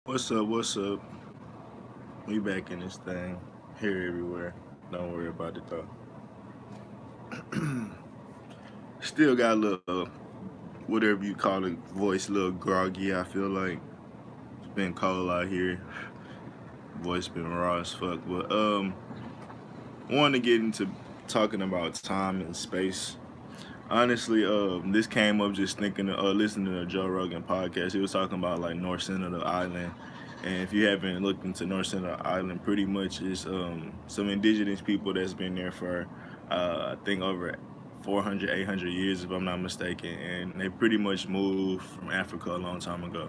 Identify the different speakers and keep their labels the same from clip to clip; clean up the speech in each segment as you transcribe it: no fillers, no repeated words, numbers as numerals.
Speaker 1: What's up? What's up? We back in this thing. Here everywhere. Don't worry about it though. Still got a little, whatever you call it, voice a little groggy. I feel like it's been cold out here. Voice been raw as fuck. But wanted to get into talking about time and space. Honestly, this came up just thinking, listening to the Joe Rogan podcast. He was talking about like North Center of the island, and if you haven't looked into North Center of the island, pretty much is some indigenous people that's been there for, I think over 400, 800 years, if I'm not mistaken, and they pretty much moved from Africa a long time ago.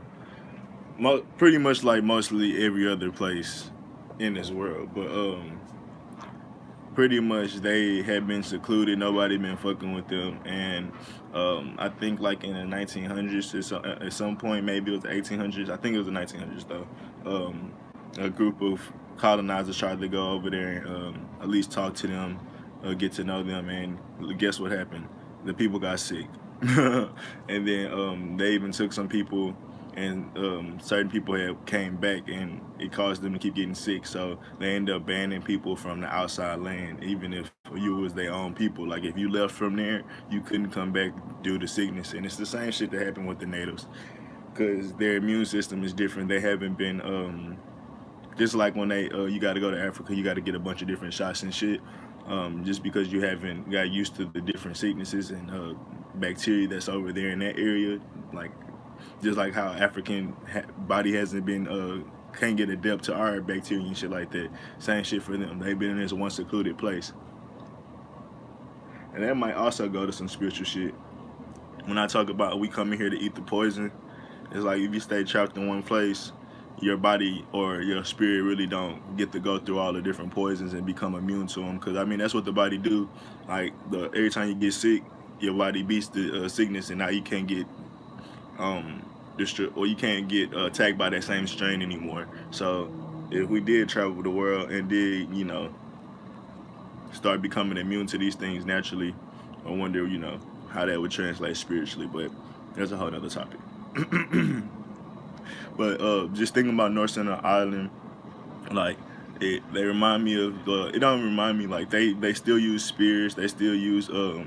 Speaker 1: Pretty much like mostly every other place in this world, but pretty much they had been secluded. Nobody been fucking with them, and I think like in the 1900s, at some point, maybe it was the 1800s. I think it was the 1900s though. A group of colonizers tried to go over there and at least talk to them, get to know them, and guess what happened? The people got sick, and then they even took some people and certain people had came back and it caused them to keep getting sick, so they ended up banning people from the outside land even if you was their own people. Like if you left from there, you couldn't come back due to sickness. And it's the same shit that happened with the natives because their immune system is different. They haven't been just like when they you got to go to Africa, you got to get a bunch of different shots and shit, just because you haven't got used to the different sicknesses and bacteria that's over there in that area. Like just like how body hasn't been can't get adept to our bacteria and shit like that. Same shit for them. They've been in this one secluded place, and that might also go to some spiritual shit. When I talk about we coming here to eat the poison, it's like if you stay trapped in one place, your body or your spirit really don't get to go through all the different poisons and become immune to them. Because I mean that's what the body do. Like every time you get sick, your body beats the sickness, and now you can't get um or you can't get attacked by that same strain anymore. So if we did travel the world and did start becoming immune to these things naturally, I wonder how that would translate spiritually. But that's a whole other topic. But just thinking about North Center Island, like they remind me of it don't remind me like they still use spears, they still use uh,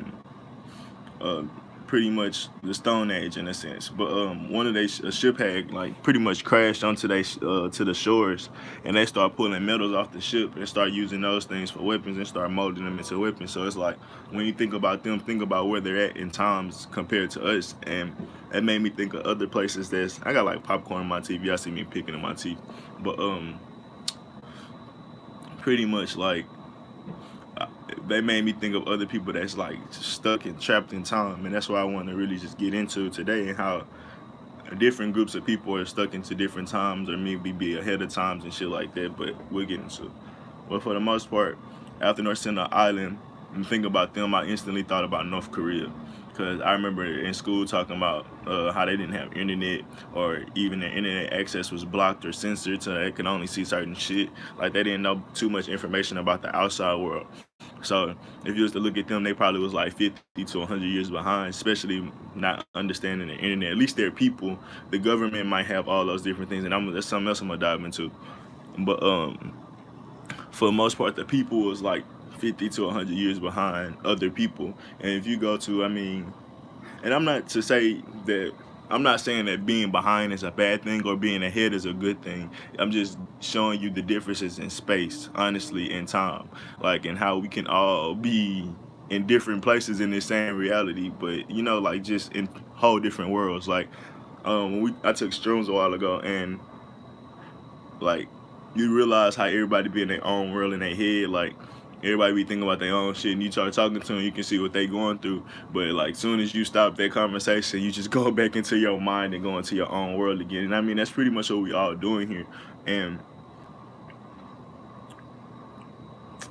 Speaker 1: pretty much the Stone Age in a sense. But one of a ship had like pretty much crashed onto they to the shores, and they start pulling metals off the ship and start using those things for weapons and start molding them into weapons. So it's like when you think about them, think about where they're at in times compared to us, and it made me think of other places. That's I got like popcorn on my TV. I see me picking in my teeth, but pretty much like they made me think of other people that's like stuck and trapped in time, and that's what I want to really just get into today, and how different groups of people are stuck into different times or maybe be ahead of times and shit like that. But we'll get into it. But for the most part, after North Sentinel Island, and think about them, I instantly thought about North Korea. Because I remember in school talking about how they didn't have internet, or even their internet access was blocked or censored so they could only see certain shit. Like they didn't know too much information about the outside world. So if you was to look at them, they probably was like 50 to 100 years behind, especially not understanding the internet. At least they're people. The government might have all those different things, and that's something else I'm gonna dive into. But for the most part, the people was like 50 to 100 years behind other people. And if you go to, I mean, and I'm not to say that I'm not saying that being behind is a bad thing or being ahead is a good thing. I'm just showing you the differences in space, honestly, in time, like, and how we can all be in different places in the same reality, but like just in whole different worlds. Like, I took shrooms a while ago, and like you realize how everybody be in their own world in their head, like everybody be thinking about their own shit, and you start talking to them, you can see what they going through. But like soon as you stop that conversation, you just go back into your mind and go into your own world again. And I mean that's pretty much what we all doing here. And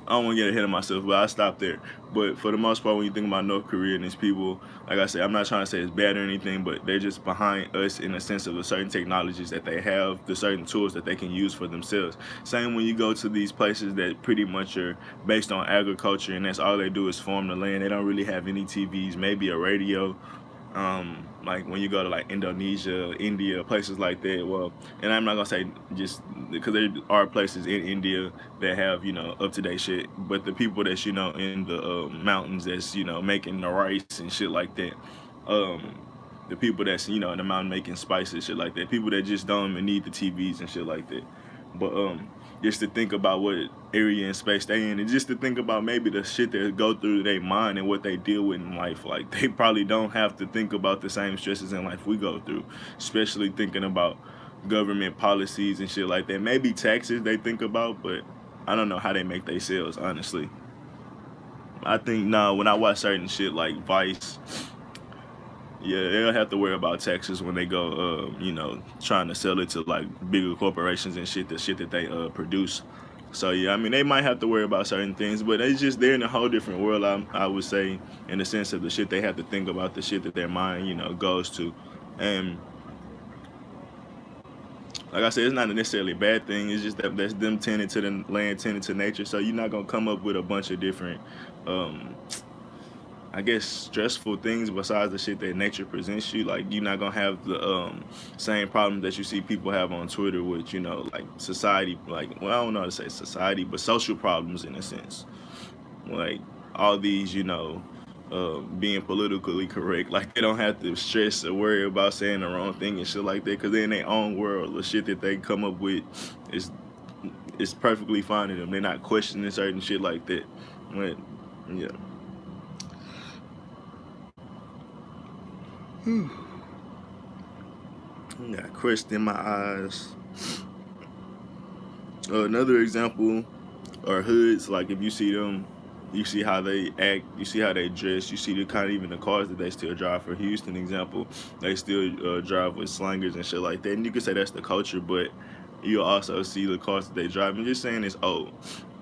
Speaker 1: I don't want to get ahead of myself, but I stopped there. But for the most part, when you think about North Korea and these people, like I said, I'm not trying to say it's bad or anything, but they're just behind us in a sense of the certain technologies that they have, the certain tools that they can use for themselves. Same when you go to these places that pretty much are based on agriculture, and that's all they do is farm the land. They don't really have any TVs, maybe a radio, like when you go to like Indonesia, India, places like that. Well, and I'm not gonna say just because there are places in India that have up to date shit, but the people that's in the mountains that's making the rice and shit like that. Um, the people that's in the mountain making spices, shit like that. People that just don't even need the TVs and shit like that. But just to think about what area and space they in, and just to think about maybe the shit that go through their mind and what they deal with in life. Like they probably don't have to think about the same stresses in life we go through, especially thinking about government policies and shit like that. Maybe taxes they think about, but I don't know how they make their sales, honestly. I think now when I watch certain shit like Vice, yeah, they don't have to worry about taxes when they go, trying to sell it to like bigger corporations and shit, the shit that they produce. So yeah, I mean they might have to worry about certain things, but it's just they're in a whole different world. I would say in the sense of the shit they have to think about, the shit that their mind goes to, and like I said, it's not necessarily a bad thing. It's just that that's them tending to the land, tending to nature. So you're not gonna come up with a bunch of different um, I guess stressful things besides the shit that nature presents you. Like you're not gonna have the same problems that you see people have on Twitter with like society. Like well, I don't know how to say society, but social problems in a sense. Like all these being politically correct. Like they don't have to stress or worry about saying the wrong thing and shit like that because they're in their own world. The shit that they come up with is perfectly fine to them. They're not questioning certain shit like that. But yeah. Got crust in my eyes. Another example are hoods. Like if you see them, you see how they act, you see how they dress, you see the kind of even the cars that they still drive. For Houston example, they still drive with slangers and shit like that. And you could say that's the culture, but you also see the cars that they drive. I'm just saying it's old.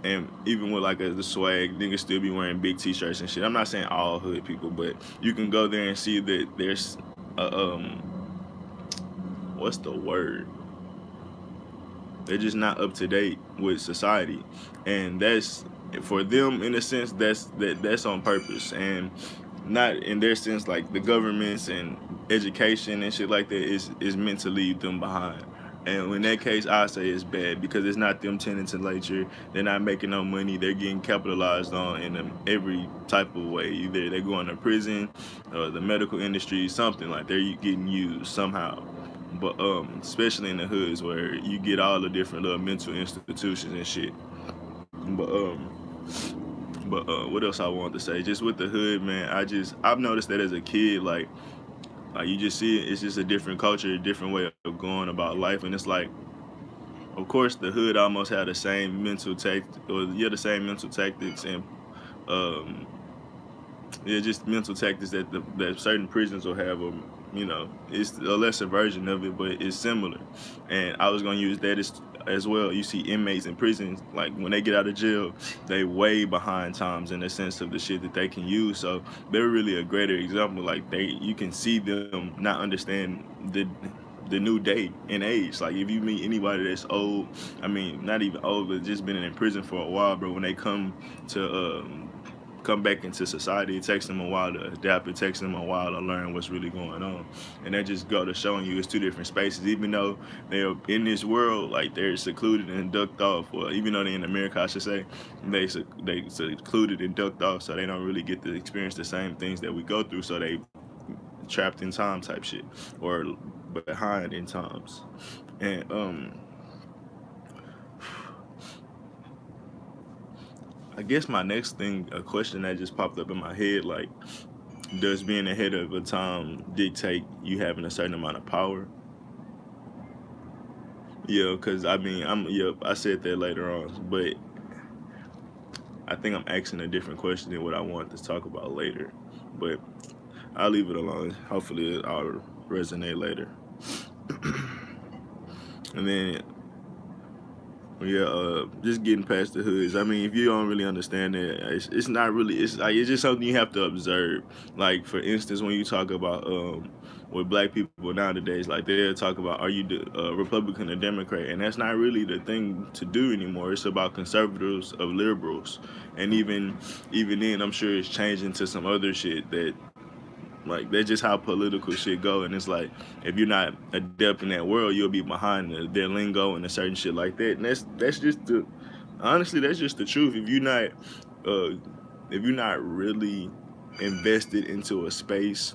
Speaker 1: And even with like the swag, niggas still be wearing big t-shirts and shit. I'm not saying all hood people, but you can go there and see that there's what's the word? They're just not up to date with society, and that's for them in a sense. That's on purpose, and not in their sense. Like the governments and education and shit like that is meant to leave them behind. And in that case, I say it's bad because it's not them tending to nature. They're not making no money. They're getting capitalized on in every type of way. Either they're going to prison, or the medical industry, something like they're getting used somehow. But especially in the hoods where you get all the different little mental institutions and shit. But what else I want to say? Just with the hood, man. I've noticed that as a kid, like you just see it. It's just a different culture, a different way of going about life, and it's like, of course, the hood almost had the same the same mental tactics and um, yeah, just mental tactics that certain prisons will have. It's a lesser version of it, but it's similar. And I was gonna use that as well. You see inmates in prisons, like when they get out of jail, they way behind times in the sense of the shit that they can use. So they're really a greater example. Like you can see them not understand the new day and age. Like if you meet anybody that's old, I mean not even old, but just been in prison for a while, bro. When they come back into society, it takes them a while to adapt. It takes them a while to learn what's really going on, and that just go to showing you it's two different spaces. Even though they're in this world, like they're secluded and ducked off, or even though they're in America, I should say, they secluded and ducked off, so they don't really get to experience the same things that we go through. So they trapped in time type shit, or behind in times, and I guess my next thing, a question that just popped up in my head, like, does being ahead of a time dictate you having a certain amount of power? Yeah, because I mean, I said that later on, but I think I'm asking a different question than what I wanted to talk about later. But I'll leave it alone. Hopefully, I'll resonate later. And then yeah, just getting past the hoods. I mean, if you don't really understand it, it's not really. It's like it's just something you have to observe. Like for instance, when you talk about with black people nowadays, like they'll talk about are you Republican or Democrat, and that's not really the thing to do anymore. It's about conservatives of liberals, and even then, I'm sure it's changing to some other shit that Like that's just how political shit go, and it's like if you're not adept in that world, you'll be behind their lingo and a certain shit like that. And that's just the honestly, that's just the truth. Uh, if you're not really invested into a space,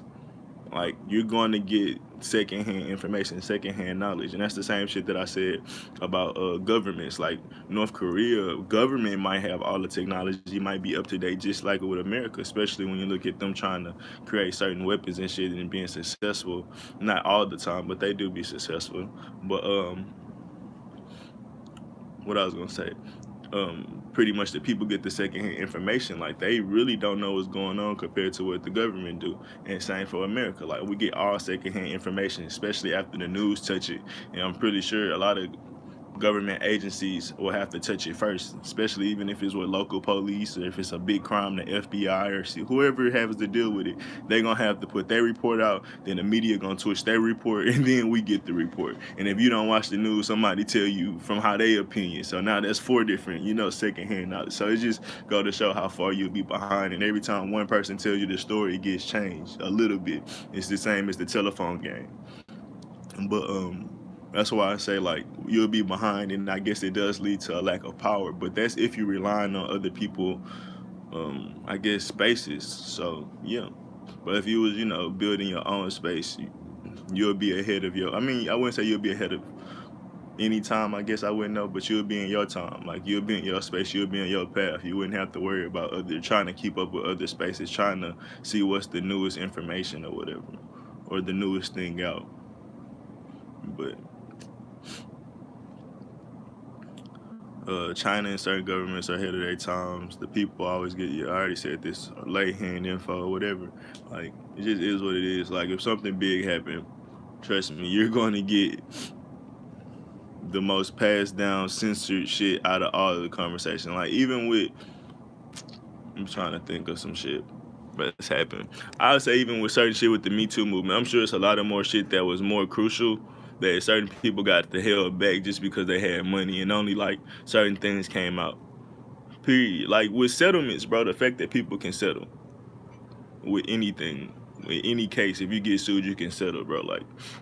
Speaker 1: like you're going to get secondhand information, secondhand knowledge, and that's the same shit that I said about governments. Like North Korea, government might have all the technology, might be up to date, just like with America. Especially when you look at them trying to create certain weapons and shit and being successful. Not all the time, but they do be successful. But what I was gonna say, pretty much the people get the secondhand information. Like they really don't know what's going on compared to what the government do. And same for America. Like we get all secondhand information, especially after the news touch it. And I'm pretty sure a lot of government agencies will have to touch it first, especially even if it's with local police or if it's a big crime, the FBI or whoever has to deal with it, they're gonna have to put their report out, then the media gonna twist their report, and then we get the report. And if you don't watch the news, somebody tell you from how they opinion. So now that's four different, secondhand knowledge. So it just go to show how far you'll be behind. And every time one person tells you the story, it gets changed a little bit. It's the same as the telephone game. But that's why I say like you'll be behind, and I guess it does lead to a lack of power. But that's if you're relying on other people, I guess spaces. So yeah. But if you was building your own space, you'll be ahead of your. I mean, I wouldn't say you'll be ahead of any time. I guess I wouldn't know, but you'll be in your time. Like you'll be in your space. You'll be in your path. You wouldn't have to worry about other trying to keep up with other spaces, trying to see what's the newest information or whatever, or the newest thing out. But China and certain governments are ahead of their times. The people always get, I already said this, lay hand info or whatever. Like, it just is what it is. Like, if something big happened, trust me, you're going to get the most passed down, censored shit out of all of the conversation. Like, even with, I'm trying to think of some shit that's happened. I would say even with certain shit with the Me Too movement, I'm sure it's a lot of more shit that was more crucial that certain people got the hell back just because they had money and only like certain things came out. Period. Like with settlements, bro, the fact that people can settle with anything, in any case, if you get sued, you can settle, bro. Like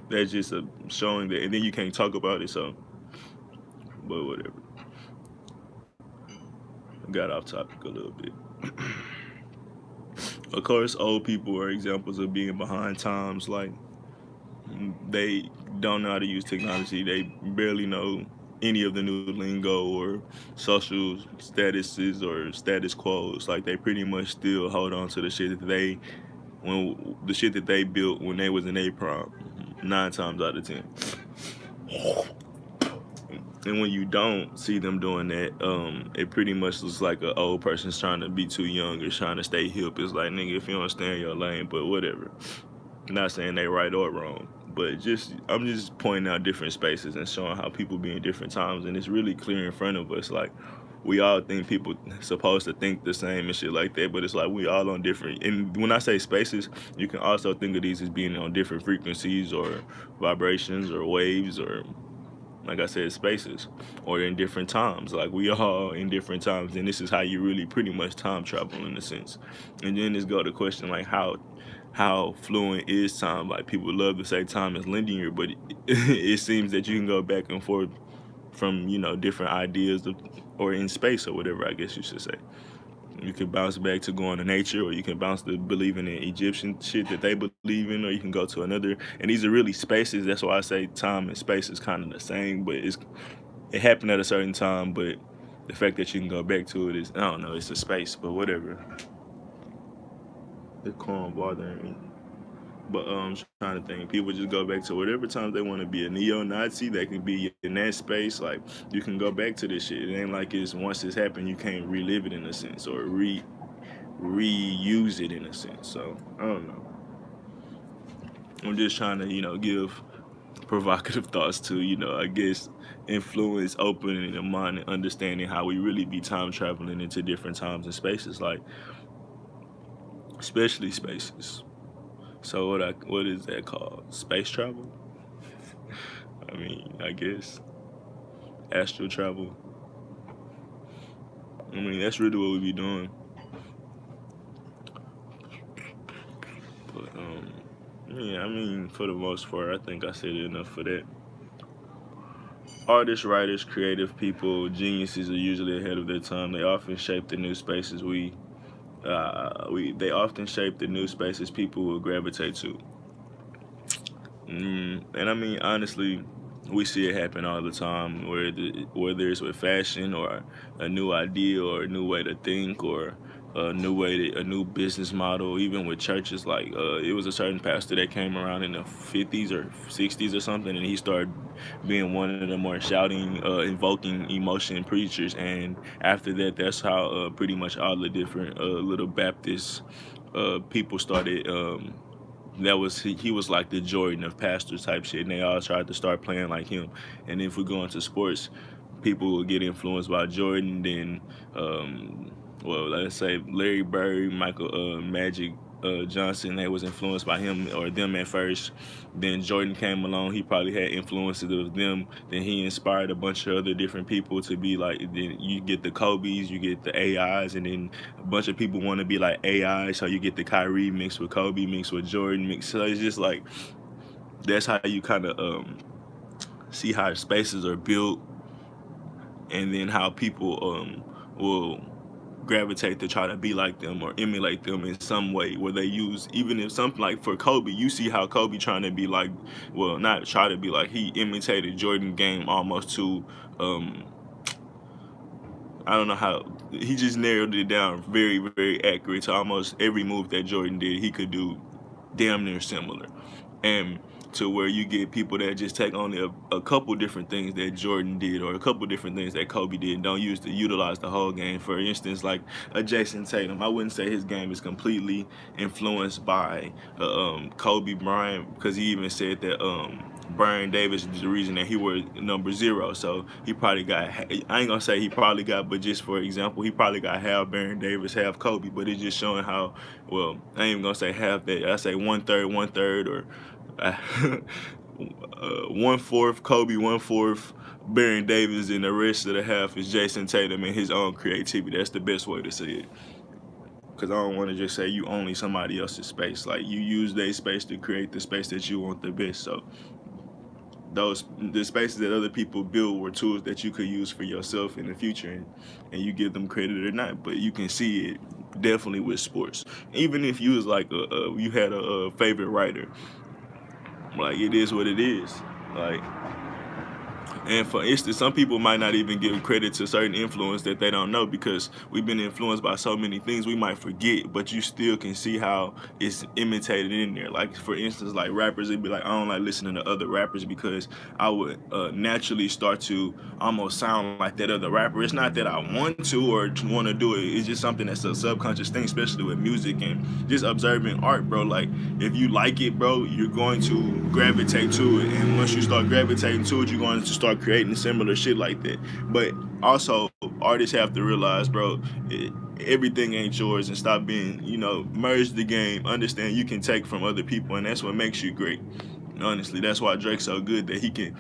Speaker 1: that's just a showing that, and then you can't talk about it. So, but whatever. I got off topic a little bit. Of course, old people are examples of being behind times. Like they don't know how to use technology. They barely know any of the new lingo or social statuses or status quos. Like they pretty much still hold on to the shit that they built when they was in a prime. 9 times out of 10. And when you don't see them doing that, it pretty much looks like an old person's trying to be too young or trying to stay hip. It's like, nigga, if you don't stay in your lane, but whatever. Not saying they right or wrong, but I'm just pointing out different spaces and showing how people be in different times, and it's really clear in front of us. Like we all think people supposed to think the same and shit like that, but it's like we all on different. And when I say spaces, you can also think of these as being on different frequencies or vibrations or waves or, like I said, spaces, or in different times. Like we all in different times, and this is how you really pretty much time travel in a sense. And then this go to question like how fluent is time? Like people love to say time is linear, but it seems that you can go back and forth from different ideas or in space or whatever, I guess you should say. You can bounce back to going to nature, or you can bounce to believing in Egyptian shit that they believe in, or you can go to another. And these are really spaces. That's why I say time and space is kind of the same, but it happened at a certain time. But the fact that you can go back to it is, I don't know, it's a space, but whatever. The calm bothering me. But I'm trying to think. People just go back to whatever times they want to be a neo-Nazi. They can be in that space. Like you can go back to this shit. It ain't like it's once it's happened, you can't relive it in a sense or reuse it in a sense. So I don't know. I'm just trying to give provocative thoughts to I guess influence opening the mind and understanding how we really be time traveling into different times and spaces. Like especially spaces. So what is that called? Space travel? I mean, I guess astral travel. I mean, that's really what we be doing. But Um, yeah, I mean, for the most part, I think I said enough for that. Artists, writers, creative people, geniuses are usually ahead of their time. They often shape the new spaces they often shape the new spaces people will gravitate to. And I mean, honestly, we see it happen all the time, whether it's with fashion or a new idea or a new way to think or a new business model. Even with churches, like it was a certain pastor that came around in the 50s or 60s or something, and he started being one of the more shouting, invoking emotion preachers. And after that, that's how pretty much all the different little Baptist people started. That was he was like the Jordan of pastors type shit, and they all tried to start playing like him. And if we go into sports, people will get influenced by Jordan. Then, well, let's say Larry Bird, Michael Magic Johnson, they was influenced by him or them at first. Then Jordan came along. He probably had influences of them. Then he inspired a bunch of other different people to be like. Then you get the Kobe's, you get the AIs, and then a bunch of people want to be like AI. So you get the Kyrie mixed with Kobe, mixed with Jordan, mixed. So it's just like that's how you kind of see how spaces are built, and then how people will gravitate to try to be like them or emulate them in some way where they use, even if something like for Kobe, you see how Kobe trying to be like, well, not try to be like, he imitated Jordan game almost to I don't know how, he just narrowed it down very, very accurate to almost every move that Jordan did he could do damn near similar. And to where you get people that just take only a couple different things that Jordan did or a couple different things that Kobe did and don't use to utilize the whole game. For instance, like a Jason Tatum, I wouldn't say his game is completely influenced by Kobe Bryant, because he even said that Brian Davis is the reason that he wore number 0. So he probably got, I ain't gonna say he probably got, but just for example, he probably got half Baron Davis, half Kobe. But it's just showing how, well, I ain't even gonna say half that. I say one third, or 1/4 Kobe, 1/4 Baron Davis, and the rest of the half is Jason Tatum and his own creativity. That's the best way to say it. Because I don't want to just say you only somebody else's space. Like, you use their space to create the space that you want the best. So the spaces that other people build were tools that you could use for yourself in the future, and you give them credit or not. But you can see it definitely with sports. Even if you was like you had a favorite writer, like, it is what it is. Like, and for instance, some people might not even give credit to certain influence that they don't know, because we've been influenced by so many things we might forget, but you still can see how it's imitated in there. Like, for instance, like rappers, it'd be like, I don't like listening to other rappers because I would naturally start to almost sound like that other rapper. It's not that I want to or want to do it. It's just something that's a subconscious thing, especially with music and just observing art, bro. Like, if you like it, bro, you're going to gravitate to it. And once you start gravitating to it, you're going to start creating similar shit like that. But also, artists have to realize, bro, everything ain't yours, and stop being, merge the game. Understand you can take from other people, and that's what makes you great. Honestly, that's why Drake's so good, that he can.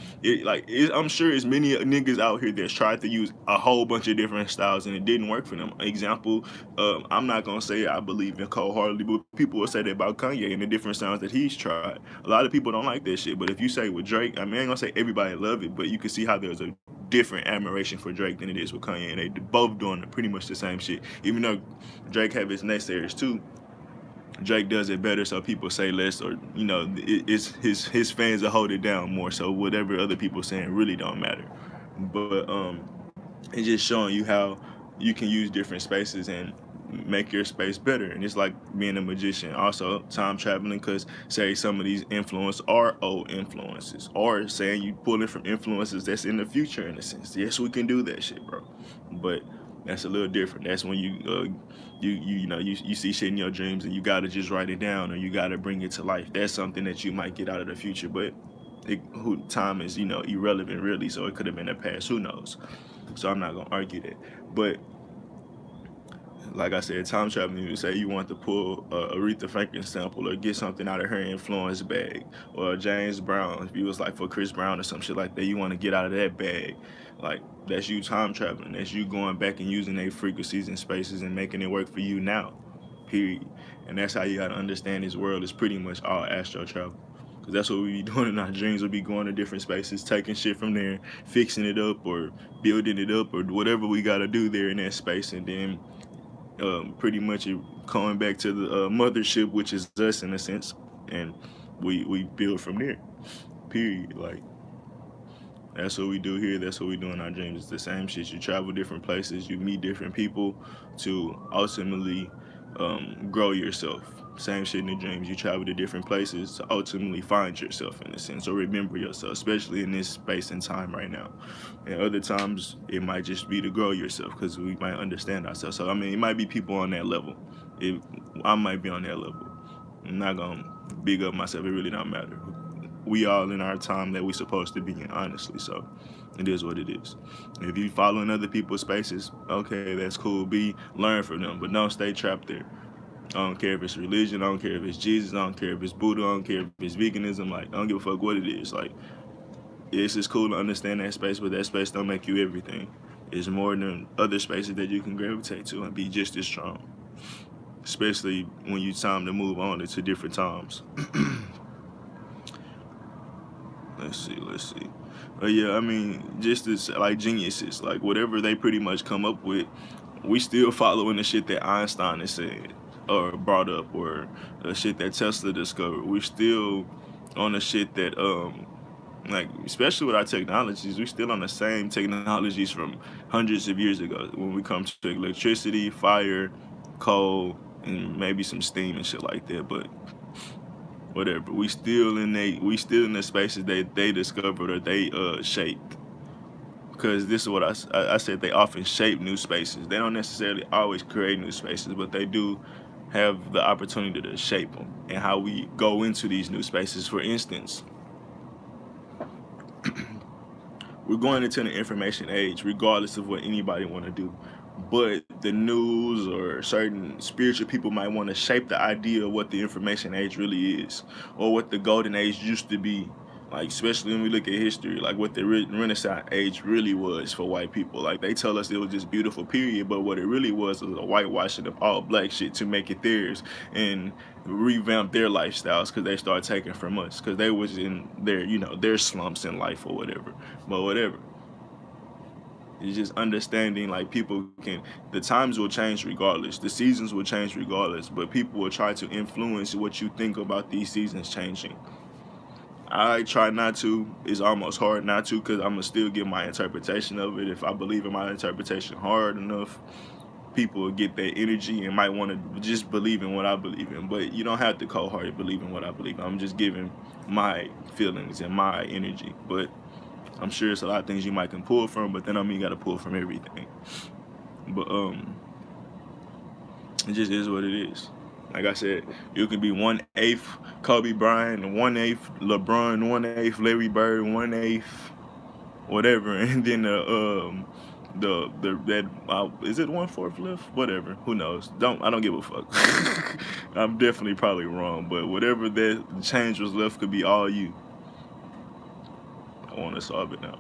Speaker 1: I'm sure there's many niggas out here that's tried to use a whole bunch of different styles and it didn't work for them. Example, I'm not gonna say I believe in wholeheartedly, but people will say that about Kanye and the different sounds that he's tried. A lot of people don't like that shit, but if you say with Drake, I mean, I ain't gonna say everybody love it, but you can see how there's a different admiration for Drake than it is with Kanye, and they both doing pretty much the same shit. Even though Drake have his naysayers too, Drake does it better, so people say less, or it's his fans will hold it down more. So whatever other people saying really don't matter. But it's just showing you how you can use different spaces and make your space better. And it's like being a magician. Also, time traveling, because say some of these influences are old influences, or saying you pulling from influences that's in the future in a sense. Yes, we can do that shit, bro. But that's a little different. That's when you see shit in your dreams and you gotta just write it down, or you gotta bring it to life. That's something that you might get out of the future, but time is irrelevant really. So it could have been the past. Who knows? So I'm not gonna argue that. But like I said, time traveling, you say you want to pull Aretha Franklin sample or get something out of her influence bag, or James Brown, if you was like for Chris Brown or some shit like that, you want to get out of that bag. Like, that's you time traveling. That's you going back and using their frequencies and spaces and making it work for you now. period. And that's how you gotta understand this world is pretty much all astro travel. Cause that's what we be doing in our dreams. We'll be going to different spaces, taking shit from there, fixing it up or building it up or whatever we gotta do there in that space, and then pretty much coming back to the mothership, which is us in a sense, and we build from there. Period. Like that's what we do here. That's what we do in our dreams. It's the same shit. You travel different places. You meet different people to ultimately grow yourself. Same shit in the dreams. You travel to different places to ultimately find yourself in a sense, or remember yourself, especially in this space and time right now. And other times it might just be to grow yourself because we might understand ourselves. So I mean, it might be people on that level. I might be on that level. I'm not gonna big up myself. It really don't matter. We all in our time that we supposed to be in, honestly. So it is what it is. If you following other people's spaces, okay, that's cool. Learn from them, but don't stay trapped there. I don't care if it's religion. I don't care if it's Jesus. I don't care if it's Buddha. I don't care if it's veganism. Like, I don't give a fuck what it is. Like, it's just cool to understand that space, but that space don't make you everything. It's more than other spaces that you can gravitate to and be just as strong. Especially when you time to move on to different times. Let's see. But yeah, I mean, just as like geniuses, like whatever they pretty much come up with, we still following the shit that Einstein has said or brought up, or the shit that Tesla discovered. We're still on the shit that like, especially with our technologies, we're still on the same technologies from hundreds of years ago when we come to electricity, fire, coal, and maybe some steam and shit like that. But whatever, we still in the spaces that they discovered or they shaped. Because this is what I said, they often shape new spaces. They don't necessarily always create new spaces, but they do have the opportunity to shape them and how we go into these new spaces. For instance, we're going into the information age, regardless of what anybody want to do. But the news or certain spiritual people might want to shape the idea of what the information age really is, or what the golden age used to be. Like, especially when we look at history, like what the Renaissance age really was for white people. Like, they tell us it was this beautiful period, but what it really was a whitewashing of all black shit to make it theirs and revamp their lifestyles, because they started taking from us because they was in their slumps in life or whatever. But whatever. It's just understanding, like, the times will change regardless, the seasons will change regardless, but people will try to influence what you think about these seasons changing. I try not to. It's almost hard not to, because I'm going to still get my interpretation of it. If I believe in my interpretation hard enough, people will get that energy and might want to just believe in what I believe in. But you don't have to cold-hearted believe in what I believe in. I'm just giving my feelings and my energy. But I'm sure it's a lot of things you might can pull from, but then I mean, you got to pull from everything. But it just is what it is. Like I said, you can be 1/8 Kobe Bryant, 1/8 LeBron, 1/8 Larry Bird, 1/8 whatever, and then is it 1/4 left? Whatever, who knows? I don't give a fuck. I'm definitely probably wrong, but whatever that change was left could be all you. I want to solve it now.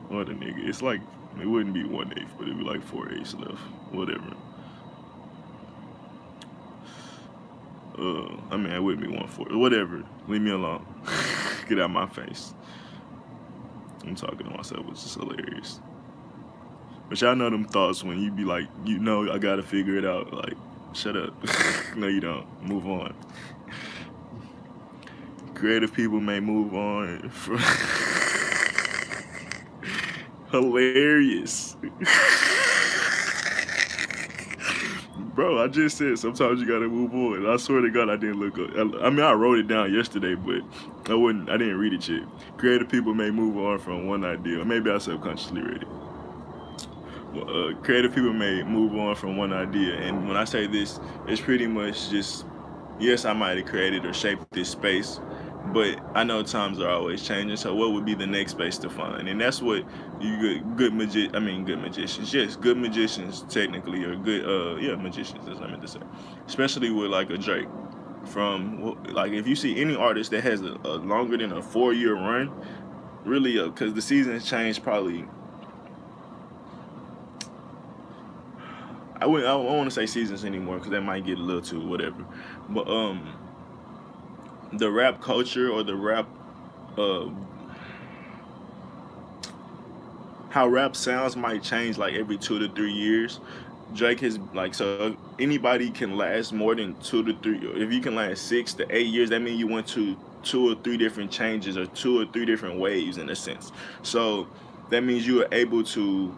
Speaker 1: What a nigga. It's like, it wouldn't be 1/8, but it'd be like 4/8 left. Whatever. I mean, it wouldn't be 1/4. Whatever. Leave me alone. Get out my face. I'm talking to myself, which is hilarious. But y'all know them thoughts when you be like, I gotta figure it out. Like, shut up. No, you don't. Move on. Creative people may move on from hilarious. Bro, I just said sometimes you gotta move on. I swear to God, I didn't look up. I mean, I wrote it down yesterday, but I didn't read it yet. Creative people may move on from one idea, or maybe I subconsciously read it. Well, creative people may move on from one idea, and when I say this, it's pretty much just, yes, I might have created or shaped this space, but I know times are always changing, so what would be the next space to find? And that's what good magicians, yes, good magicians technically, or good, magicians, as I meant to say. Especially with like a Drake. Like, if you see any artist that has a longer than a 4-year run, really, because the seasons change probably, I don't want to say seasons anymore because that might get a little too whatever. But the rap culture or the rap uh how rap sounds might change like every 2 to 3 years. Drake has like so anybody can last more than 2 to 3. If you can last 6 to 8 years, that means you went to 2 or 3 different changes or 2 or 3 different waves in a sense. So that means you are able to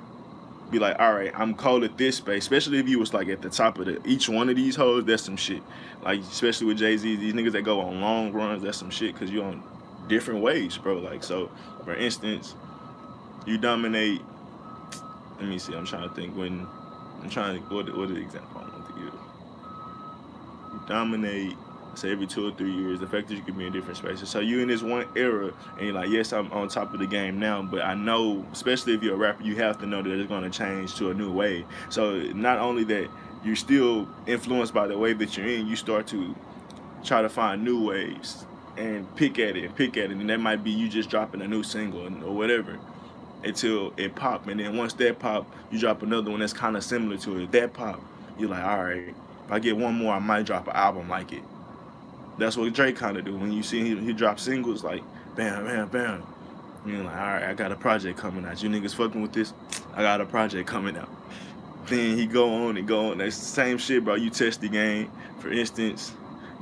Speaker 1: be like, all right, I'm cold at this space. Especially if you was like at the top of each one of these hoes, that's some shit. Like especially with Jay-Z, these niggas that go on long runs, that's some shit because you're on different waves, bro. Like so, for instance, you dominate. Let me see. I'm trying to think when. I'm trying to what the example I want to give. You dominate. Say every 2 or 3 years, the fact that you can be in different spaces. So you in this one era, and you're like, yes, I'm on top of the game now, but I know, especially if you're a rapper, you have to know that it's going to change to a new wave. So not only that, you're still influenced by the wave that you're in, you start to try to find new waves and pick at it, and that might be you just dropping a new single or whatever until it pop, and then once that pop, you drop another one that's kind of similar to it. That pop, you're like, all right, if I get one more, I might drop an album like it. That's what Drake kind of do. When you see he drop singles like bam, bam, bam, you're like, all right, I got a project coming out. You niggas fucking with this? I got a project coming out. Then he go on and go on. That's the same shit, bro. You test the game. For instance,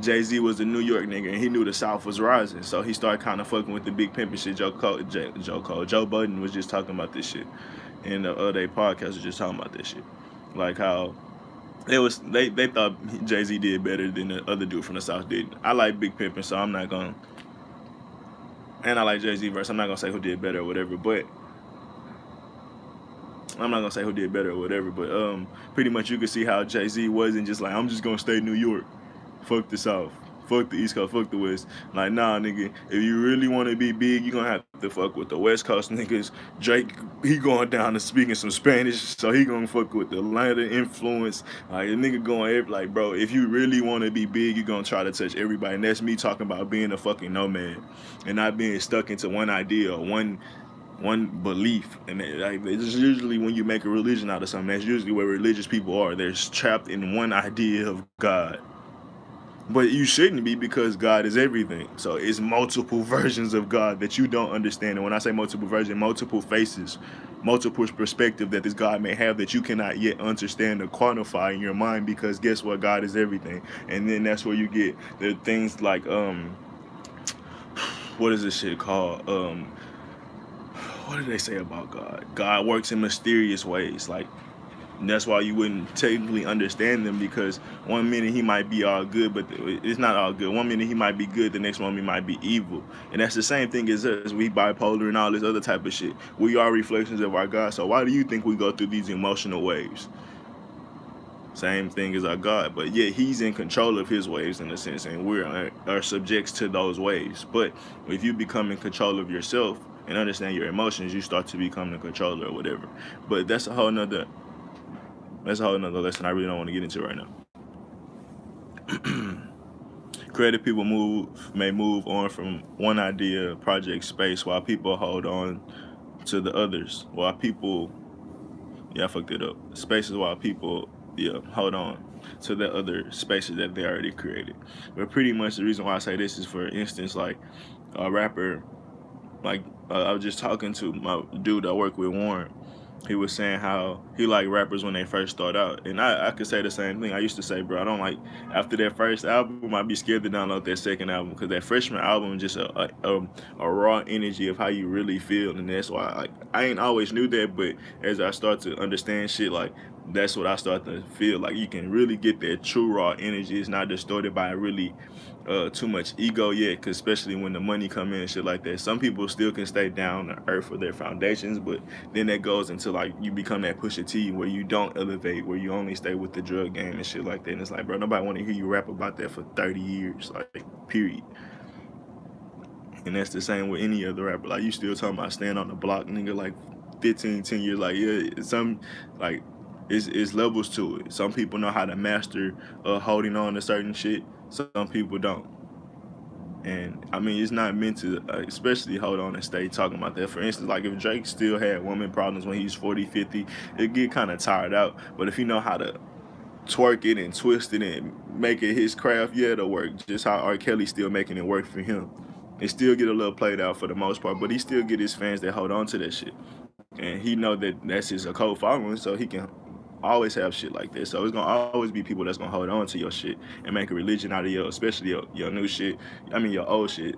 Speaker 1: Jay-Z was a New York nigga, and he knew the South was rising, so he started kind of fucking with the big pimpin' shit. Joe Budden was just talking about this shit, and the other podcast was just talking about this shit, like how they thought Jay-Z did better than the other dude from the South did. I like Big Pimpin', so I'm not gonna, and I like Jay-Z verse. I'm not gonna say who did better or whatever, but pretty much you can see how Jay-Z wasn't just like, I'm just gonna stay New York. Fuck the South. Fuck the East Coast. Fuck the West. Like, nah, nigga. If you really want to be big, you're going to have to fuck with the West Coast niggas. Drake, he going down and speaking some Spanish, so he going to fuck with the Atlanta influence. Like, a nigga going, like, bro, if you really want to be big, you're going to try to touch everybody. And that's me talking about being a fucking nomad and not being stuck into one idea or one belief. And it's usually when you make a religion out of something, that's usually where religious people are. They're trapped in one idea of God. But you shouldn't be, because God is everything. So it's multiple versions of God that you don't understand. And when I say multiple versions, multiple faces, multiple perspective that this God may have that you cannot yet understand or quantify in your mind, because guess what? God is everything. And then that's where you get the things like, what is this shit called? What do they say about God? God works in mysterious ways. Like, and that's why you wouldn't technically understand them, because one minute he might be all good, but it's not all good. One minute he might be good, the next one he might be evil. And that's the same thing as us. We bipolar and all this other type of shit. We are reflections of our God. So why do you think we go through these emotional waves? Same thing as our God, but yet he's in control of his waves in a sense, and we are subjects to those waves. But if you become in control of yourself and understand your emotions, you start to become the controller or whatever. But that's a whole nother lesson I really don't want to get into right now. Creative people may move on from one idea, project, space, while people hold on to the others. While people, I fucked it up. Spaces while people, hold on to the other spaces that they already created. But pretty much the reason why I say this is, for instance, like a rapper, like I was just talking to my dude I work with, Warren. He was saying how he liked rappers when they first start out. And I could say the same thing. I used to say, bro, I don't like, after that first album, I'd be scared to download that second album, because that freshman album is just a raw energy of how you really feel. And that's why I ain't always knew that, but as I start to understand shit, like, that's what I start to feel. Like, you can really get that true raw energy. It's not distorted by really too much ego yet, because especially when the money come in and shit like that, some people still can stay down to earth for their foundations, but then that goes into like you become that Pusha T where you don't elevate, where you only stay with the drug game and shit like that. And it's like, bro, nobody want to hear you rap about that for 30 years, like, period. And that's the same with any other rapper. Like, you still talking about staying on the block, nigga, like 10 years. Like, yeah, some, like, it's levels to it. Some people know how to master holding on to certain shit. Some people don't. And I mean, it's not meant to especially hold on and stay talking about that. For instance, like, if Drake still had woman problems when he's 40, 50, it'd get kind of tired out. But if you know how to twerk it and twist it and make it his craft, yeah, it'll work. Just how R. Kelly's still making it work for him. It still get a little played out for the most part, but he still get his fans that hold on to that shit. And he know that that's his a cult following, so he can always have shit like this. So it's gonna always be people that's gonna hold on to your shit and make a religion out of your, especially your new shit. I mean your old shit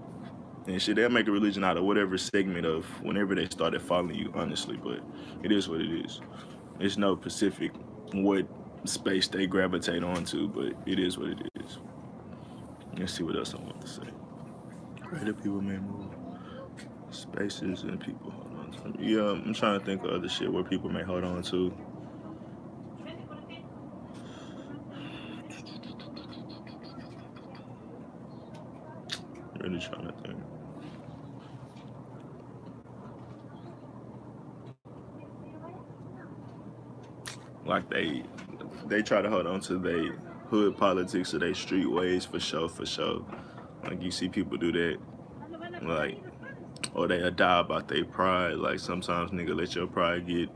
Speaker 1: and shit. They'll make a religion out of whatever segment of whenever they started following you, honestly. But it is what it is. It's no specific what space they gravitate onto, but it is what it is. Let's see what else I want to say. Greater people may move spaces and people hold on to. Yeah, I'm trying to think of other shit where people may hold on to. Really trying to think. Like they try to hold on to their hood politics or their street ways for sure, for sure. Like you see people do that, like, or they die about their pride. Like sometimes nigga let your pride get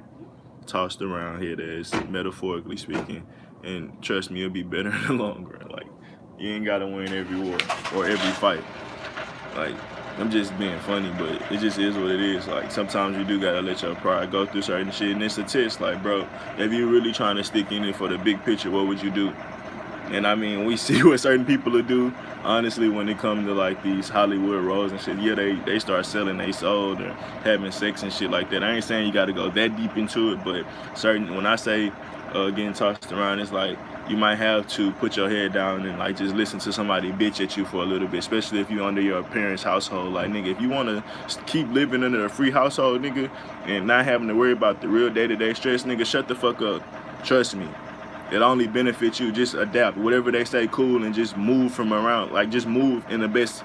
Speaker 1: tossed around here, that's metaphorically speaking, and trust me, it'll be better in the long run. Like you ain't gotta win every war or every fight. Like I'm just being funny, but it just is what it is. Like sometimes you do gotta let your pride go through certain shit, and it's a test. Like bro, if you really trying to stick in it for the big picture, what would you do? And I mean, we see what certain people will do. Honestly, when it comes to like these Hollywood roles and shit, yeah, they start selling their soul or having sex and shit like that. I ain't saying you got to go that deep into it, but certain when I say getting tossed around, it's like you might have to put your head down and like just listen to somebody bitch at you for a little bit, especially if you're under your parents' household. Like nigga, if you want to keep living under a free household, nigga, and not having to worry about the real day-to-day stress, nigga, shut the fuck up. Trust me. It only benefits you. Just adapt. Whatever they say, cool, and just move from around. Like just move in the best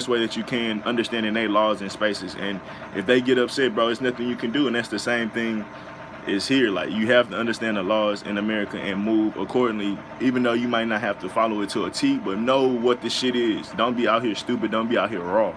Speaker 1: way that you can, understanding their laws and spaces. And if they get upset, bro, it's nothing you can do. And that's the same thing is here. Like you have to understand the laws in America and move accordingly, even though you might not have to follow it to a T, but know what the shit is. Don't be out here stupid. Don't be out here raw.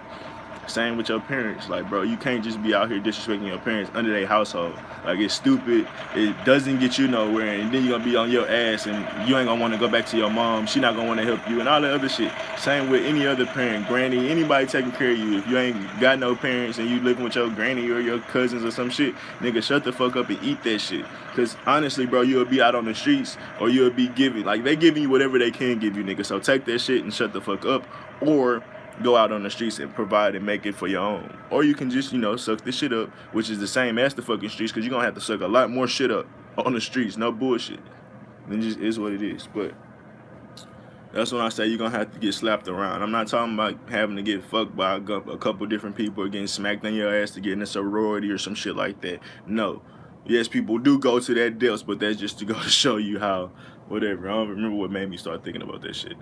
Speaker 1: Same with your parents. Like, bro, you can't just be out here disrespecting your parents under their household. Like, it's stupid. It doesn't get you nowhere. And then you're going to be on your ass and you ain't going to want to go back to your mom. She not going to want to help you and all that other shit. Same with any other parent, granny, anybody taking care of you. If you ain't got no parents and you living with your granny or your cousins or some shit, nigga, shut the fuck up and eat that shit. Because honestly, bro, you'll be out on the streets or you'll be giving, like, they giving you whatever they can give you, nigga. So take that shit and shut the fuck up. Or go out on the streets and provide and make it for your own. Or you can just, suck this shit up, which is the same as the fucking streets, because you're going to have to suck a lot more shit up on the streets. No bullshit. It just is what it is. But that's when I say you're going to have to get slapped around. I'm not talking about having to get fucked by a couple different people or getting smacked on your ass to get in a sorority or some shit like that. No. Yes, people do go to that depths, but that's just to go to show you how, whatever. I don't remember what made me start thinking about that shit.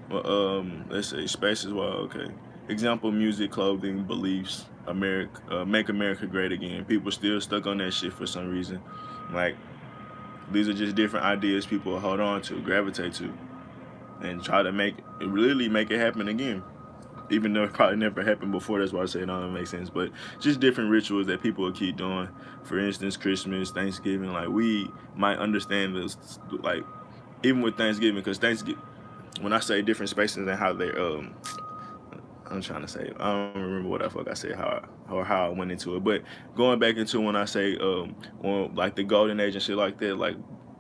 Speaker 1: Well, let's say spaces. Well, okay. Example: music, clothing, beliefs. Make America great again. People still stuck on that shit for some reason. Like these are just different ideas people hold on to, gravitate to, and try to really make it happen again. Even though it probably never happened before, that's why I say it don't make sense. But just different rituals that people will keep doing. For instance, Christmas, Thanksgiving. Like we might understand this, like even with Thanksgiving, because Thanksgiving. When I say different spaces and how they're, I'm trying to say, I don't remember what the fuck I said, how I went into it. But going back into when I say, on like the golden age and shit like that, like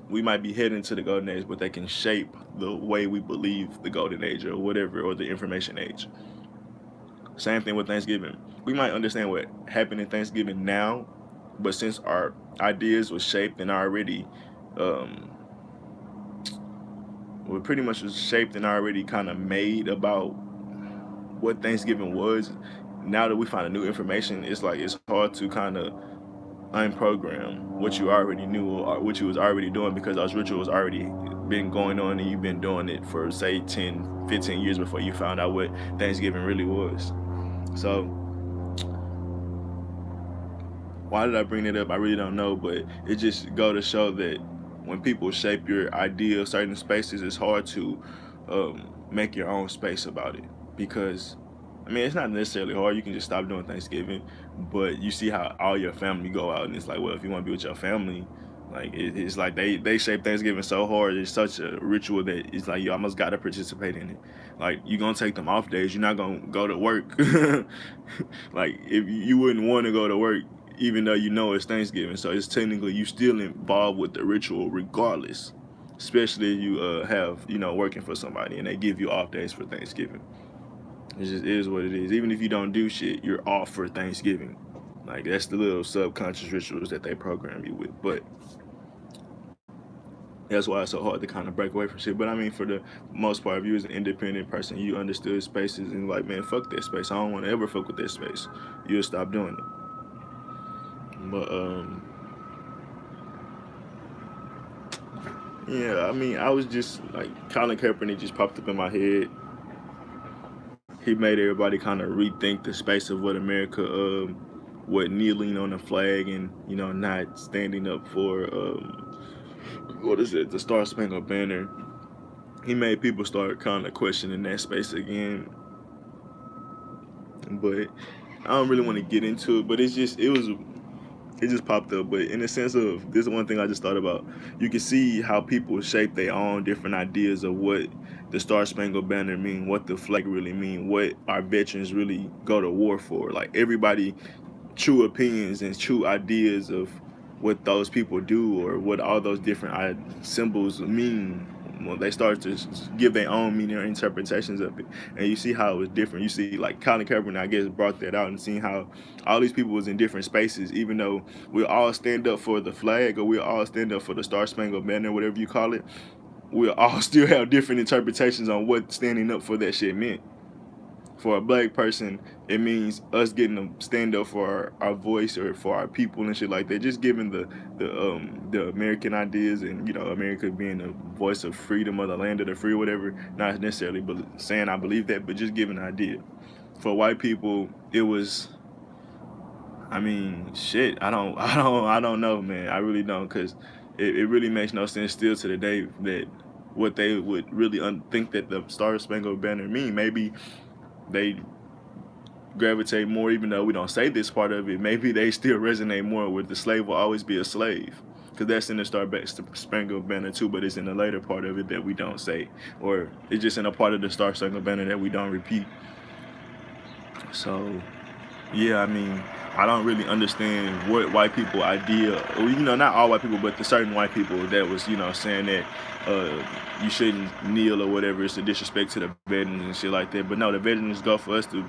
Speaker 1: we might be heading to the golden age, but they can shape the way we believe the golden age or whatever, or the information age. Same thing with Thanksgiving. We might understand what happened in Thanksgiving now, but since our ideas were shaped and already, well, pretty much was shaped and already kind of made about what Thanksgiving was. Now that we find a new information, it's like it's hard to kind of unprogram what you already knew or what you was already doing, because those rituals already been going on and you've been doing it for say 10, 15 years before you found out what Thanksgiving really was. So why did I bring it up? I really don't know, but it just go to show that when people shape your idea of certain spaces, it's hard to make your own space about it. Because, I mean, it's not necessarily hard. You can just stop doing Thanksgiving. But you see how all your family go out, and it's like, well, if you want to be with your family, Like it's like they shape Thanksgiving so hard. It's such a ritual that it's like you almost gotta participate in it. Like you gonna take them off days. You're not gonna go to work. Like if you wouldn't want to go to work, even though you know it's Thanksgiving, so it's technically you still involved with the ritual regardless. Especially if you have working for somebody and they give you off days for Thanksgiving. It just is what it is. Even if you don't do shit, you're off for Thanksgiving. Like that's the little subconscious rituals that they program you with. But that's why it's so hard to kind of break away from shit. But I mean, for the most part, if you as an independent person, you understood spaces and like, man, fuck that space. I don't want to ever fuck with that space. You'll stop doing it. But yeah, I mean, I was just like Colin Kaepernick just popped up in my head. He made everybody kind of rethink the space of what America, what kneeling on the flag and not standing up for what is it, the Star Spangled Banner. He made people start kind of questioning that space again. But I don't really want to get into it. But it just popped up. But in the sense of, this is one thing I just thought about. You can see how people shape their own different ideas of what the Star Spangled Banner mean, what the flag really mean, what our veterans really go to war for. Like everybody, true opinions and true ideas of what those people do or what all those different symbols mean. When they start to give their own meaning or interpretations of it, and you see how it was different. You see, like Colin Kaepernick, I guess, brought that out and seeing how all these people was in different spaces, even though we all stand up for the flag or we all stand up for the Star Spangled Banner, whatever you call it. We all still have different interpretations on what standing up for that shit meant. For a black person, it means us getting to stand up for our voice or for our people and shit like that. Just giving the American ideas and America being the voice of freedom of the land of the free, or whatever. Not necessarily saying I believe that, but just giving an idea. For white people, it was. I mean, shit. I don't know, man. I really don't, because it really makes no sense still to the day that what they would really think that the Star Spangled Banner mean. Maybe they gravitate more, even though we don't say this part of it, maybe they still resonate more with the slave will always be a slave. Because that's in the Star Spangled Banner too, but it's in the later part of it that we don't say. Or it's just in a part of the Star Spangled Banner that we don't repeat. So, yeah, I mean, I don't really understand what white people idea, or, not all white people, but the certain white people that was, saying that you shouldn't kneel or whatever. It's a disrespect to the veterans and shit like that. But no, the veterans go for us to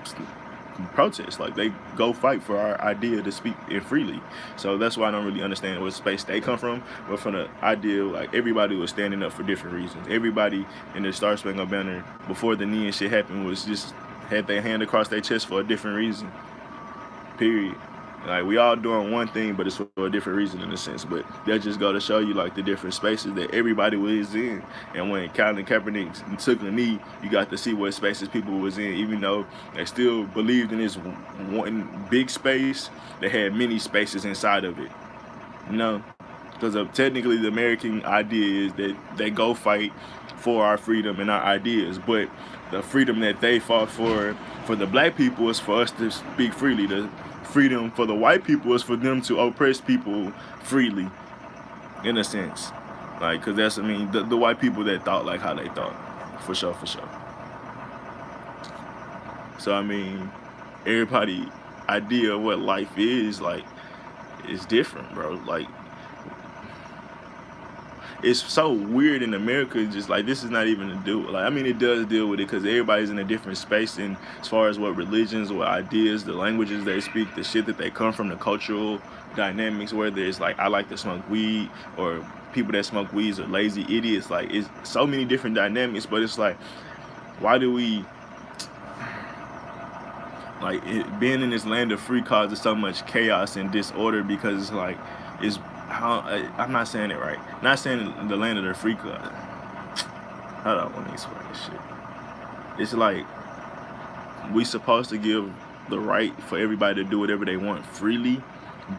Speaker 1: protest. Like, they go fight for our idea to speak it freely. So that's why I don't really understand what space they come from. But from the idea, like, everybody was standing up for different reasons. Everybody in the Star Spangled Banner before the knee and shit happened was just had their hand across their chest for a different reason. Period. Like, we all doing one thing, but it's for a different reason in a sense. But that just go to show you, like, the different spaces that everybody was in. And when Colin Kaepernick took the knee, you got to see what spaces people was in. Even though they still believed in this one big space, they had many spaces inside of it. Because technically the American idea is that they go fight for our freedom and our ideas. But the freedom that they fought for the black people is for us to speak freely. The freedom for the white people is for them to oppress people freely, in a sense. Like, because that's, the white people that thought like how they thought. For sure. So, everybody idea of what life is, like, is different, bro. Like, it's so weird in America. Just like, this is not even to do. Like, it does deal with it because everybody's in a different space. And as far as what religions, what ideas, the languages they speak, the shit that they come from, the cultural dynamics, whether it's like I like to smoke weed or people that smoke weeds are lazy idiots. Like, it's so many different dynamics. But it's like, why do we? Like, being in this land of free causes so much chaos and disorder because it's like I'm not saying it right. Not saying the land of the free cause. Hold on, let me explain this shit. It's like we supposed to give the right for everybody to do whatever they want freely,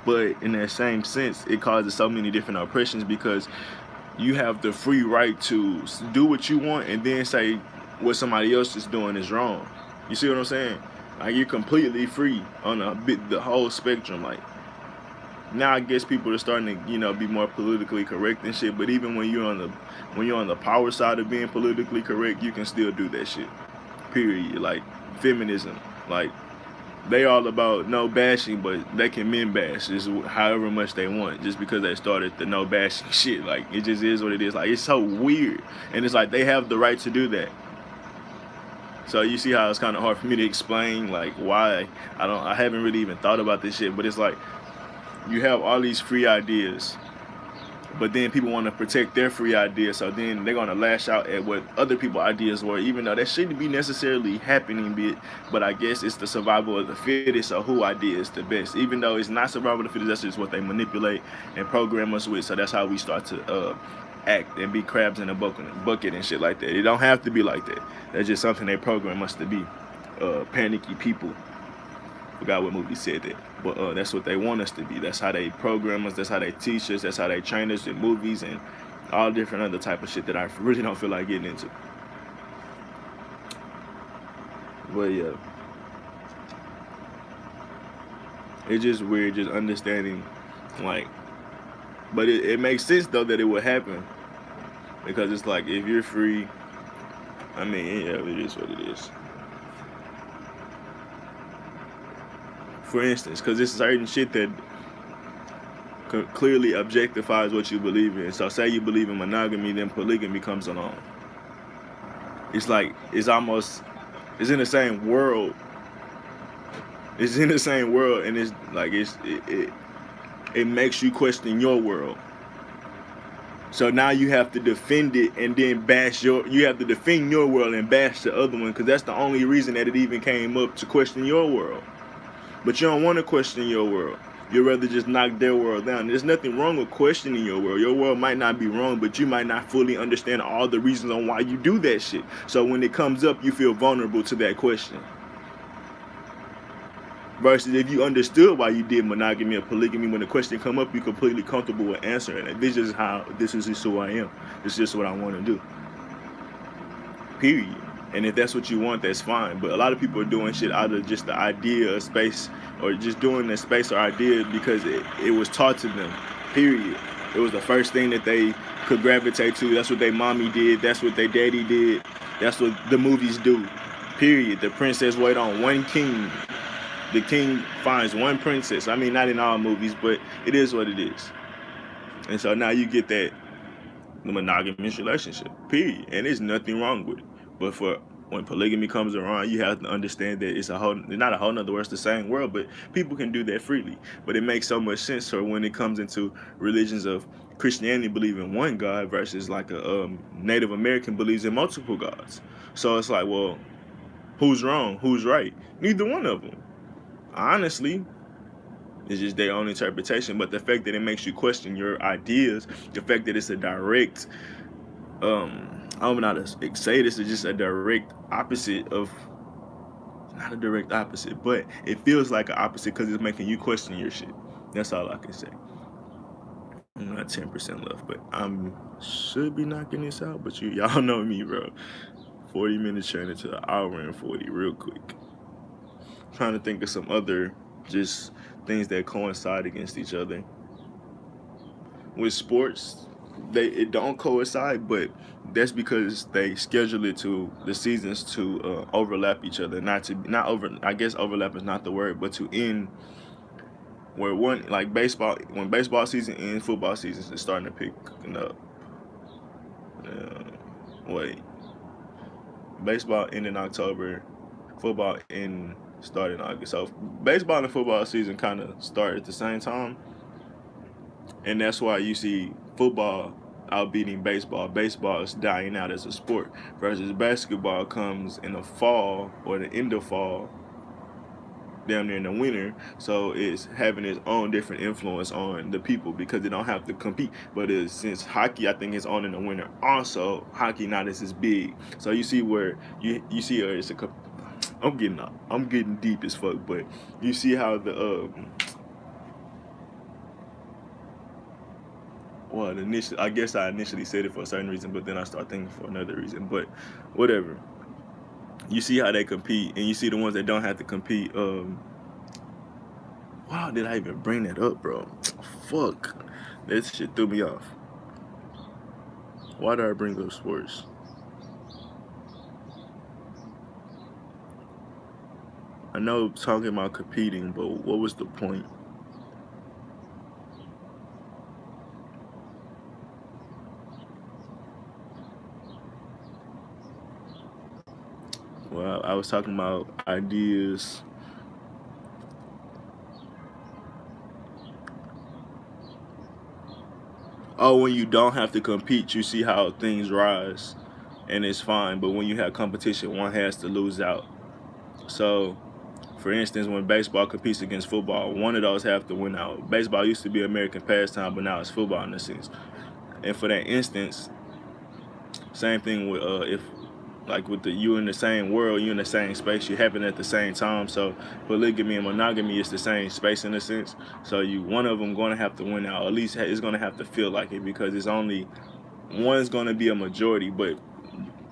Speaker 1: but in that same sense, it causes so many different oppressions because you have the free right to do what you want and then say what somebody else is doing is wrong. You see what I'm saying? Like, you're completely free on the whole spectrum. Like, Now I guess people are starting to, be more politically correct and shit. But even when you're on the power side of being politically correct, you can still do that shit. Period. Like feminism. Like they all about no bashing, but they can men bash is however much they want, just because they started the no bashing shit. Like it just is what it is. Like it's so weird, and it's like they have the right to do that. So you see how it's kind of hard for me to explain like why I haven't really even thought about this shit, but it's like you have all these free ideas, but then people want to protect their free ideas, so then they're gonna lash out at what other people's ideas were, even though that shouldn't be necessarily happening. But I guess it's the survival of the fittest, or who idea is the best. Even though it's not survival of the fittest, that's just what they manipulate and program us with. So that's how we start to act and be crabs in a bucket and shit like that. It don't have to be like that. That's just something they program us to be. Panicky people. Forgot what movie said that, but that's what they want us to be. That's how they program us. That's how they teach us. That's how they train us in movies and all different other type of shit that I really don't feel like getting into. But yeah, it's just weird, just understanding, like, but it makes sense though that it would happen, because it's like if you're free, I mean, yeah, it is what it is. For instance, because it's certain shit that clearly objectifies what you believe in. So say you believe in monogamy, then polygamy comes along. It's like it's in the same world. It's in the same world, and it's like it makes you question your world. So now you have to defend it and then you have to defend your world and bash the other one, because that's the only reason that it even came up, to question your world. But you don't want to question your world. You'd rather just knock their world down. There's nothing wrong with questioning your world. Your world might not be wrong, but you might not fully understand all the reasons on why you do that shit. So when it comes up, you feel vulnerable to that question. Versus if you understood why you did monogamy or polygamy, when the question come up, you're completely comfortable with answering it. This is just who I am. This is just what I want to do. Period. And if that's what you want, that's fine. But a lot of people are doing shit out of just the idea of space, or just doing the space or idea because it was taught to them. Period. It was the first thing that they could gravitate to. That's what their mommy did. That's what their daddy did. That's what the movies do. Period. The princess wait on one king. The king finds one princess. I mean, not in all movies, but it is what it is. And so now you get the monogamous relationship. Period. And there's nothing wrong with it. But for when polygamy comes around, you have to understand that it's not a whole nother world, it's the same world, but people can do that freely. But it makes so much sense for when it comes into religions of Christianity believe in one God versus like a Native American believes in multiple gods. So it's like, well, who's wrong? Who's right? Neither one of them. Honestly, it's just their own interpretation. But the fact that it makes you question your ideas, the fact that it's a direct I don't know how to say this, is just a direct opposite of, not a direct opposite, but it feels like an opposite because it's making you question your shit. That's all I can say. I'm not 10% left, but I'm should be knocking this out, but y'all know me, bro. 40 minutes turning to an hour and 40 real quick. I'm trying to think of some other just things that coincide against each other. With sports, it don't coincide, but that's because they schedule the seasons to overlap each other, I guess overlap is not the word, but to end where one, like baseball, when baseball season ends, football season is starting to pick up. Baseball end in October, football start in August. So baseball and football season kind of start at the same time, and that's why you see football outbeating baseball. Baseball is dying out as a sport, versus basketball comes in the fall or the end of fall, down there in the winter. So it's having its own different influence on the people because they don't have to compete. But since hockey, I think, is on in the winter, also hockey not as big. So you see where you see it's a. I'm getting deep as fuck, but you see how the I guess I initially said it for a certain reason, but then I start thinking for another reason. But whatever. You see how they compete, and you see the ones that don't have to compete. Wow, did I even bring that up, bro? Fuck. That shit threw me off. Why did I bring up sports? I know talking about competing, but what was the point? Well, I was talking about ideas. Oh, when you don't have to compete, you see how things rise, and it's fine. But when you have competition, one has to lose out. So, for instance, when baseball competes against football, one of those have to win out. Baseball used to be American pastime, but now it's football in a sense. And for that instance, same thing with if like with the you in the same world, you in the same space, you happen at the same time. So polygamy and monogamy is the same space in a sense. So you one of them going to have to win out. At least it's going to have to feel like it because it's only one's going to be a majority. But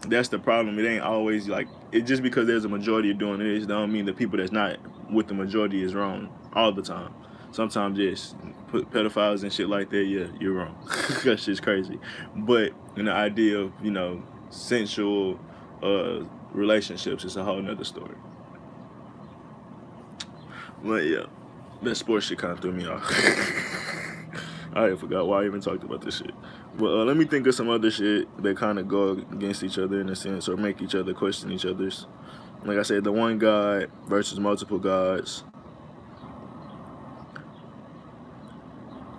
Speaker 1: that's the problem. It ain't always like it just because there's a majority of doing it don't mean the people that's not with the majority is wrong all the time. Sometimes yes, put pedophiles and shit like that. Yeah, you're wrong. That shit's crazy. But in the idea of sensual relationships, it's a whole nother story. But yeah, that sports shit kind of threw me off. I forgot why I even talked about this shit. But let me think of some other shit that kind of go against each other in a sense or make each other question each other's. Like I said, the one God versus multiple gods.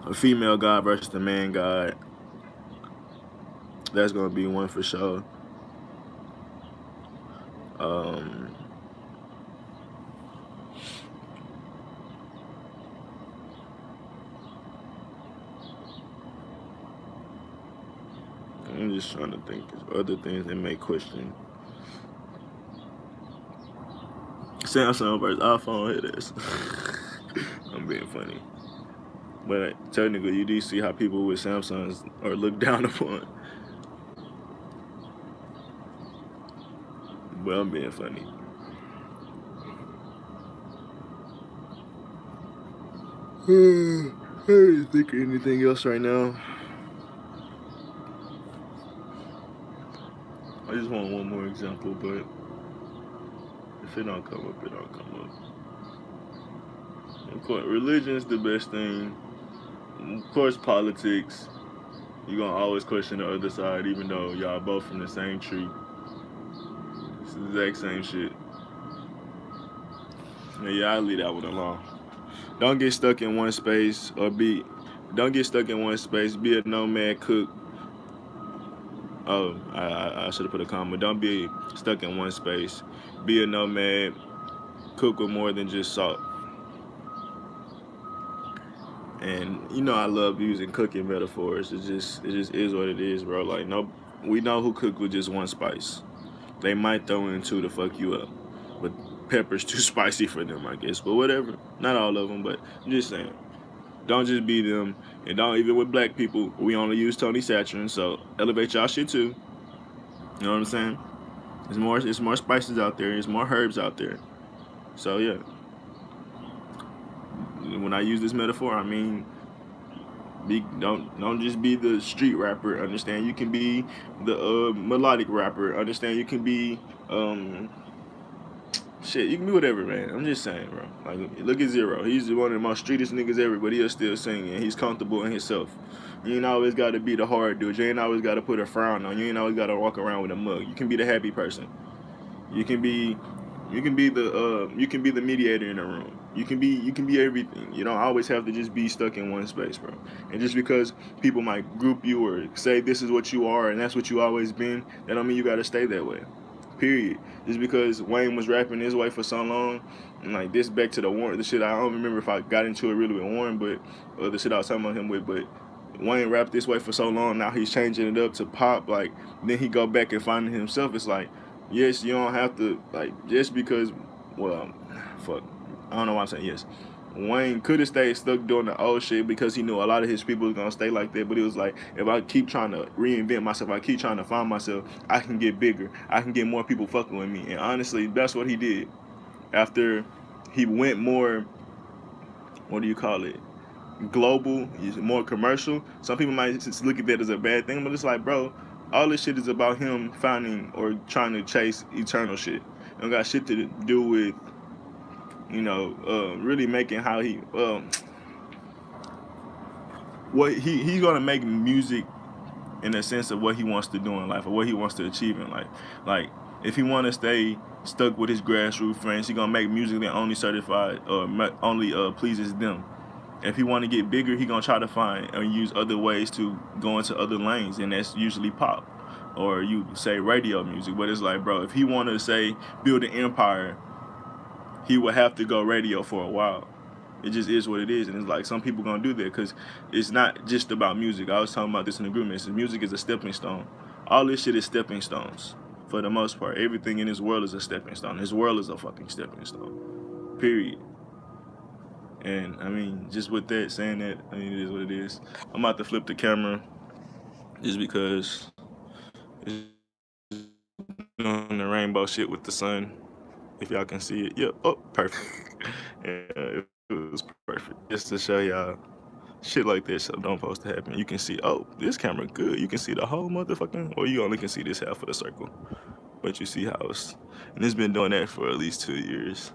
Speaker 1: A female God versus the man God. That's going to be one for sure. I'm just trying to think of other things that may question. Samsung versus iPhone, it is. I'm being funny. But technically, you do see how people with Samsungs are looked down upon. But I'm being funny. I don't think of anything else right now. I just want one more example, but if it don't come up, it don't come up. Of course, religion's the best thing. Of course, politics. You're gonna always question the other side, even though y'all both from the same tree. It's the exact same shit. Yeah, I'll leave that one alone. Don't get stuck in one space don't get stuck in one space. Be a nomad, cook. Oh, I should have put a comma. Don't be stuck in one space. Be a nomad, cook with more than just salt. And I love using cooking metaphors. It just is what it is, bro. Like no, we know who cook with just one spice. They might throw in two to fuck you up, but pepper's too spicy for them, I guess. But whatever. Not all of them, but I'm just saying. Don't just be them, and don't even with black people. We only use Tony Satcherin, so elevate y'all shit too. You know what I'm saying? There's more spices out there. There's more herbs out there. So yeah. When I use this metaphor, I mean, don't just be the street rapper. Understand you can be the melodic rapper. Understand you can be shit. You can be whatever, man. I'm just saying, bro. Like look at Zero. He's one of the most streetest niggas ever, but he'll still sing and he's comfortable in himself. You ain't always got to be the hard dude. You ain't always got to put a frown on. You ain't always got to walk around with a mug. You can be the happy person. You can be the mediator in the room. You can be everything. You don't always have to just be stuck in one space, bro. And just because people might group you or say this is what you are and that's what you always been, that don't mean you gotta stay that way. Period. Just because Wayne was rapping his way for so long, and like this back to the shit I don't remember if I got into it really with Warren, but the shit I was talking about him with, but Wayne rapped this way for so long, now he's changing it up to pop, like then he go back and finding himself. It's like, yes, you don't have to like just because fuck. I don't know why I'm saying yes. Wayne could have stayed stuck doing the old shit because he knew a lot of his people was gonna stay like that. But it was like, if I keep trying to reinvent myself, I keep trying to find myself, I can get bigger. I can get more people fucking with me. And honestly, that's what he did. After he went more what do you call it, global, is more commercial. Some people might just look at that as a bad thing, but it's like, bro, all this shit is about him finding or trying to chase eternal shit. It don't got shit to do with, really making how he, what he's gonna make music in the sense of what he wants to do in life or what he wants to achieve in life. Like, if he want to stay stuck with his grassroots friends, he gonna make music that only certified or only pleases them. If he want to get bigger, he gonna try to find and use other ways to go into other lanes, and that's usually pop, or you say radio music. But it's like, bro, if he want to say build an empire, he would have to go radio for a while. It just is what it is, and it's like some people gonna do that because it's not just about music. I was talking about this in the group message. Music is a stepping stone. All this shit is stepping stones for the most part. Everything in this world is a stepping stone. This world is a fucking stepping stone. Period. And I mean, just with that, saying that, I mean, it is what it is. I'm about to flip the camera just because it's doing the rainbow shit with the sun. If y'all can see it. Yep. Oh, perfect. Yeah, it was perfect. Just to show y'all shit like this so don't supposed to happen. You can see, oh, this camera good. You can see the whole motherfucking, or you only can see this half of the circle. But you see how it's, and it's been doing that for at least 2 years.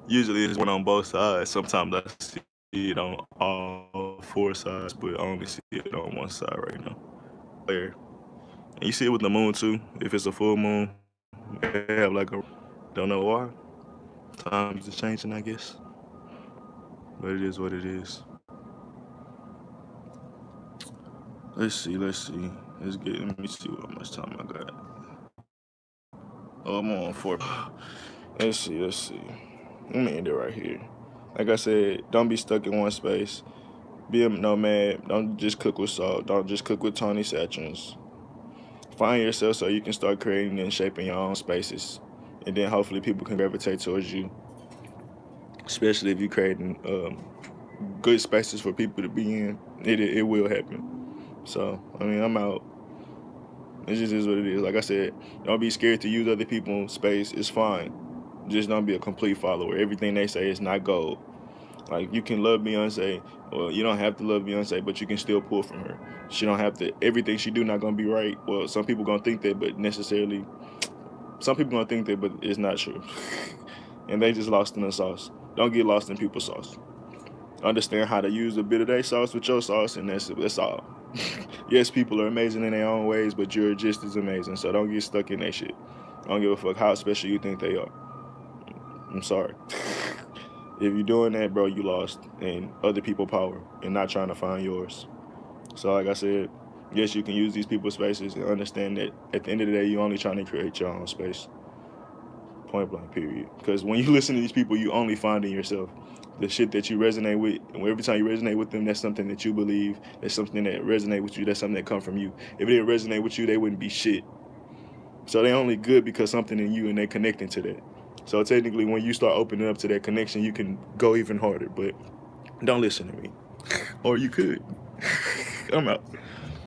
Speaker 1: Usually it's one on both sides. Sometimes I see it on all 4 sides, but I only see it on one side right now. There. And you see it with the moon too. If it's a full moon, they have like a, don't know why. Times is changing, I guess. But it is what it is. Let's see. Let me see how much time I got. Oh, I'm on 4. Let's see. Let me end it right here. Like I said, don't be stuck in one space. Be a nomad. Don't just cook with salt. Don't just cook with Tony Satchins. Find yourself so you can start creating and shaping your own spaces. And then hopefully people can gravitate towards you. Especially if you're creating good spaces for people to be in. It will happen. So, I mean, I'm out. It just is what it is. Like I said, don't be scared to use other people's space. It's fine. Just don't be a complete follower. Everything they say is not gold. Like, you can love Beyonce, or you don't have to love Beyonce, but you can still pull from her. She don't have to, everything she do not gonna be right. Well, some people gonna think that, but necessarily, some people gonna think that, but it's not true. And they just lost in the sauce. Don't get lost in people's sauce. Understand how to use a bit of their sauce with your sauce, and that's all. Yes, people are amazing in their own ways, but you're just as amazing, so don't get stuck in that shit. I don't give a fuck how special you think they are. I'm sorry. If you're doing that, bro, you lost in other people's power and not trying to find yours. So like I said, yes, you can use these people's spaces and understand that at the end of the day, you're only trying to create your own space. Point blank, period. Because when you listen to these people, you only find in yourself the shit that you resonate with. And every time you resonate with them, that's something that you believe. That's something that resonates with you. That's something that comes from you. If it didn't resonate with you, they wouldn't be shit. So they're only good because something in you and they're connecting to that. So technically, when you start opening up to that connection, you can go even harder. But don't listen to me. Or you could. I'm out.